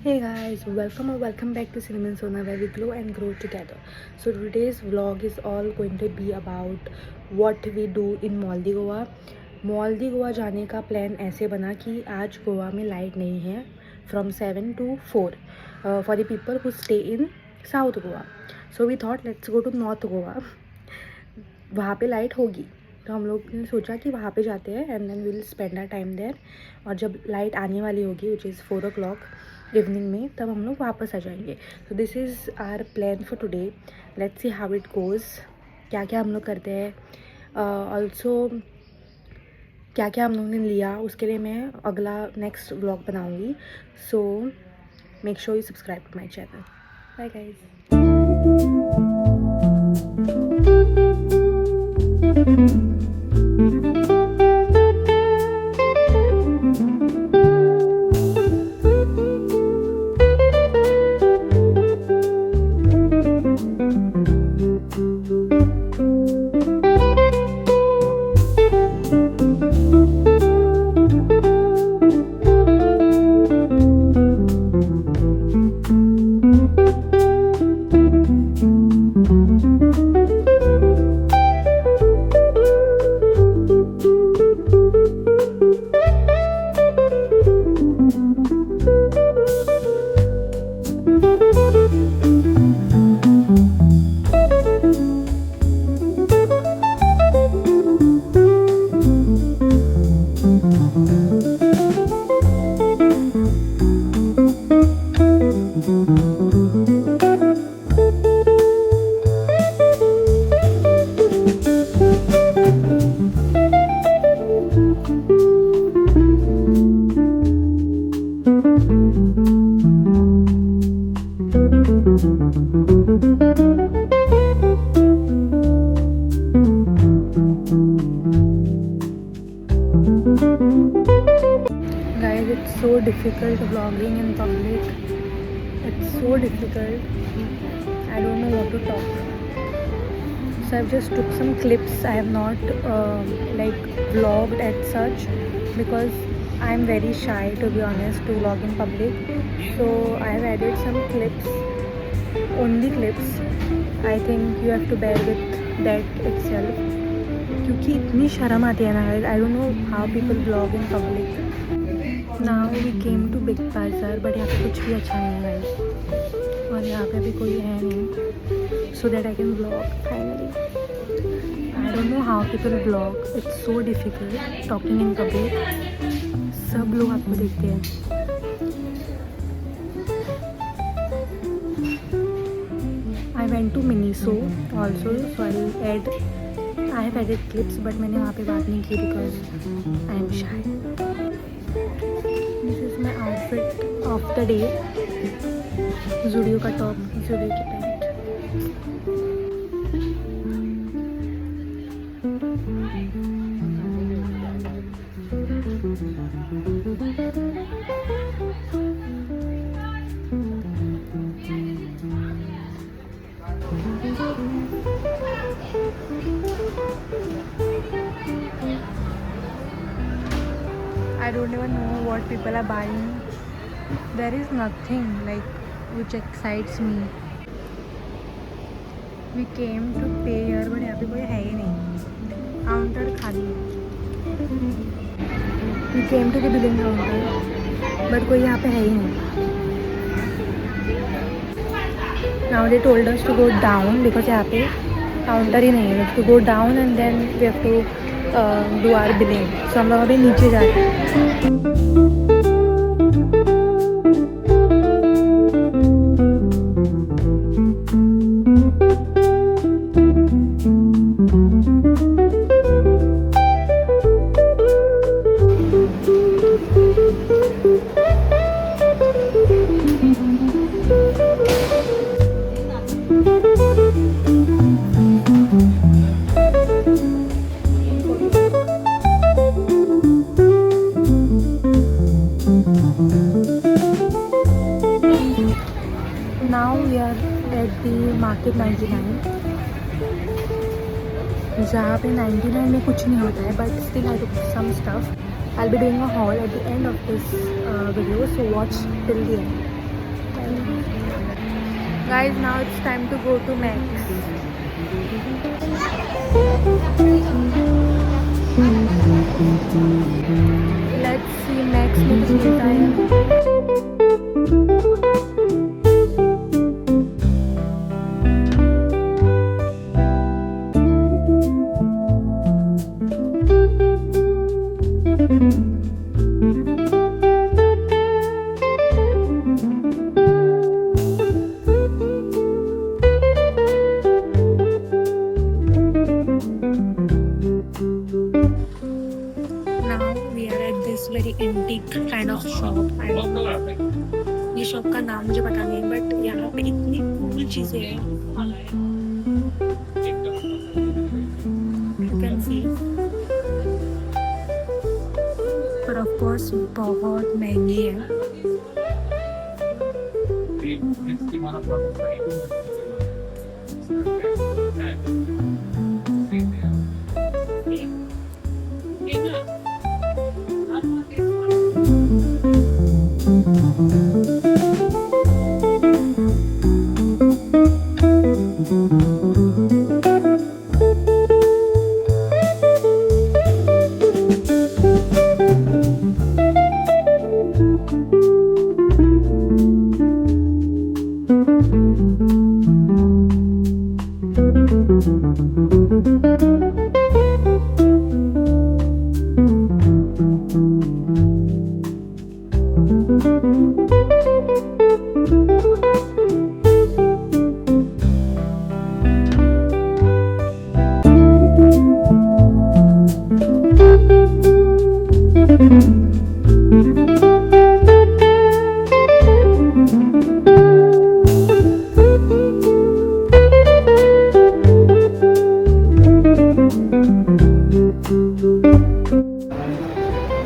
Hey guys, welcome or welcome back to Cinnamon Sona where we glow and grow together. So today's vlog is all going to be about what we do in मॉल्दी Goa. मॉल्दी Goa जाने का plan ऐसे बना कि आज गोवा में light नहीं है from 7 to 4 for the people who stay in South Goa. So we thought let's go to North Goa. वहाँ पे लाइट होगी तो हम लोग ने सोचा कि वहाँ पे जाते हैं and then will spend our time there. और जब लाइट आने वाली होगी विच इज़ 4 o'clock इवनिंग में तब हम लोग वापस आ जाएंगे. So this is our plan for today. Let's see how it goes. क्या क्या हम लोग करते हैं, ऑल्सो क्या क्या हम लोगों ने लिया उसके लिए मैं अगला नेक्स्ट व्लॉग बनाऊँगी. So make sure you subscribe to my channel. Bye guys. Guys, it's so difficult vlogging in public. It's so difficult. I don't know what to talk. So I've just took some clips. I have not vlogged as such because I'm very shy, to be honest, to vlog in public. So I have added some clips, only clips. I think you have to bear with that itself. क्योंकि इतनी शर्म आती है ना guys. I don't know how people vlog in public. Now we came to Big Bazaar but यहाँ पे कुछ भी अच्छा नहीं है गाइस. और यहाँ पे भी कोई है नहीं so that I can vlog finally. I don't know how people vlog. It's so difficult talking in public. सब लोग आपको देखते हैं. I went to Miniso also so I have edit clips but मैंने वहाँ पे बात नहीं की because I am shy. This is my outfit of the day. Zudio का टॉप, जूडियो की pant. I don't even know what people are buying. There is nothing which excites me. We came to pay here but यहाँ पे कोई है ही नहीं. Counter खाली है. We came to the billing counter but कोई यहाँ पे है ही नहीं. Now they told us to go down because यहाँ पे काउंटर ही नहीं है. We have to go down and then we have to do our billing. So हम लोग अभी नीचे जा रहे हैं. Now we are at the market 99 जहाँ पे 99 में कुछ नहीं होता है but still I took some stuff. I'll be doing a haul at the end of this video, so watch till the end. Guys, now it's time to go to Max. Let's see Max में कुछ मिलता है. Now we are at this very antique kind of shop. I don't know. ये shop का नाम मुझे पता नहीं, बट यहाँ पे इतनी cool चीजें हैं. You can see. पर of course बहुत महंगी है.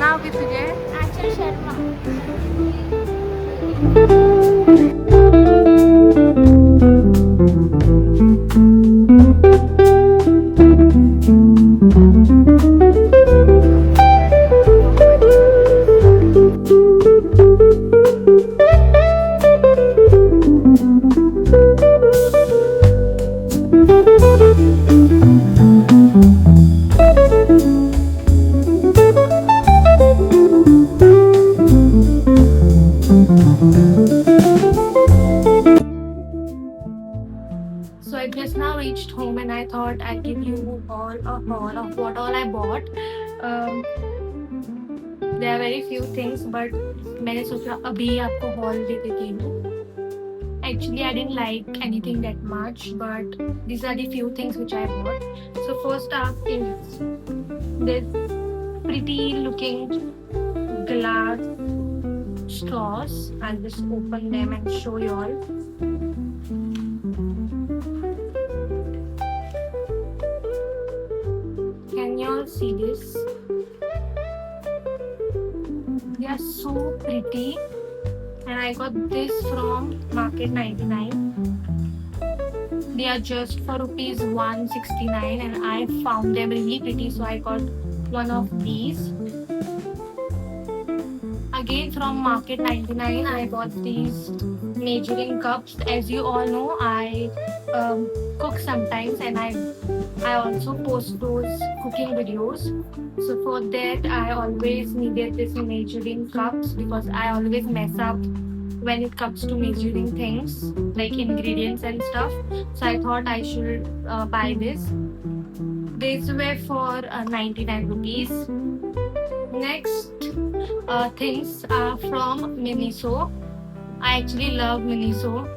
नाव किती तुझे? आचल Sharma. So I just now reached home and I thought I'd give you all a haul of what all I bought. There are very few things, but मैंने सोचा अभी आपको haul दे देती हूँ. Actually, I didn't like anything that much, but these are the few things which I bought. So first up is this pretty looking glass straws. I'll just open them and show you all. Can you all see this? They are so pretty, and I got this from Market 99. They are just for rupees 169, and I found them really pretty, so I got one of these. Again from Market 99, I bought these measuring cups. As you all know, I cook sometimes, and I also post those cooking videos. So for that, I always needed this measuring cups because I always mess up when it comes to measuring things like ingredients and stuff. So I thought I should buy this. These were for 99 rupees. Next things are from Miniso. I actually love Miniso.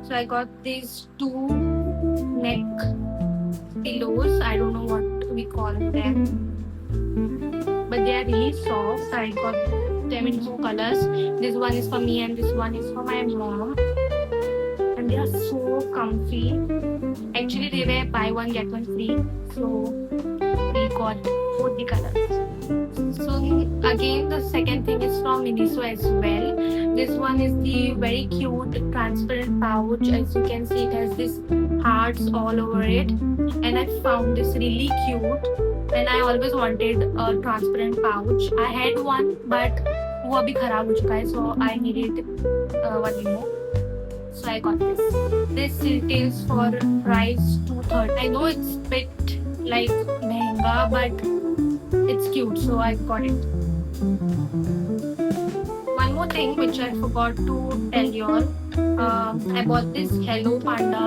So I got these two neck pillows. I don't know what we call them, but they are really soft. I got them in two colors. This one is for me and this one is for my mom. And they are so comfy. Actually, they were buy one get one free. So we got both the colors. So again, the second thing is from Miniso as well. This one is the very cute transparent pouch. As you can see, it has this hearts all over it, and I found this really cute. And I always wanted a transparent pouch. I had one, but वो अभी ख़राब हो चुका है, so I needed one new, so I got this. This retails for price 230. I know it's bit like महंगा, but it's cute, so I got it. One more thing which I forgot to tell you all. I bought this Hello Panda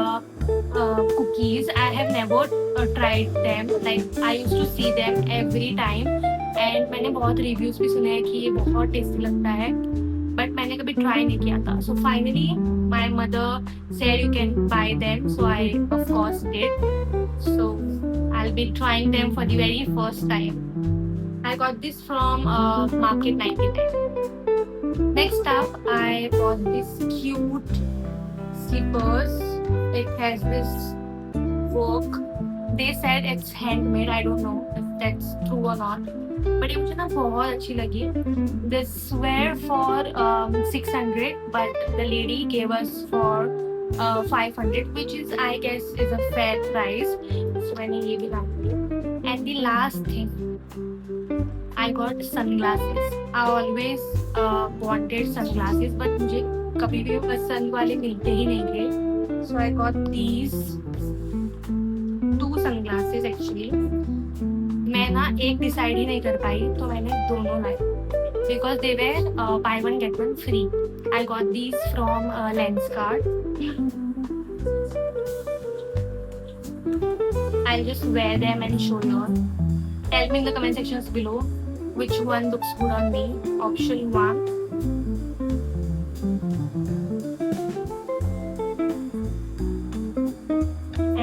cookies. I have never tried them. Like I used to see them every time, and मैंने बहुत reviews भी सुने हैं कि ये बहुत tasty लगता है, but मैंने कभी try नहीं किया था. So finally, my mother said you can buy them, so I of course did. So I'll be trying them for the very first time. I got this from Market 99. Next up, I bought this cute slippers. It has this work. They said it's handmade. I don't know if that's true or not. But ये मुझे ना बहुत अच्छी लगी. This were for 600, but the lady gave us for 500, which is I guess is a fair price. So मैंने ये भी ला लिया. And the last thing, I got sunglasses. I always wanted sunglasses, but मुझे कभी भी पसंद वाले मिलते ही नहीं थे. So I got these 2 sunglasses actually. मैं ना एक डिसाइड ही नहीं कर पाई, तो मैंने दोनों लाए. Because they were buy one get one free. I got these from Lenskart. I'll just wear them and show you all. Tell me in the comment sections below which one looks good on me. Option 1.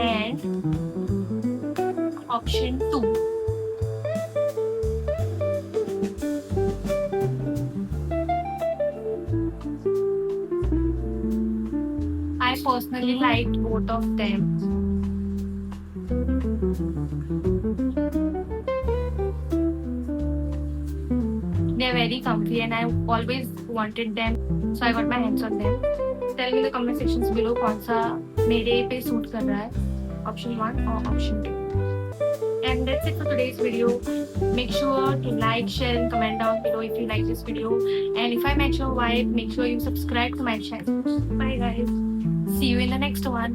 And option 2. I personally liked both of them. They're very comfy and I always wanted them, so I got my hands on them. Tell me in the comment sections below कौन सा मेरे पे suit कर रहा है, option 1 or option 2. And that's it for today's video. Make sure to like, share and comment down below if you like this video. And if I met your wife, make sure you subscribe to my channel. Bye guys. See you in the next one.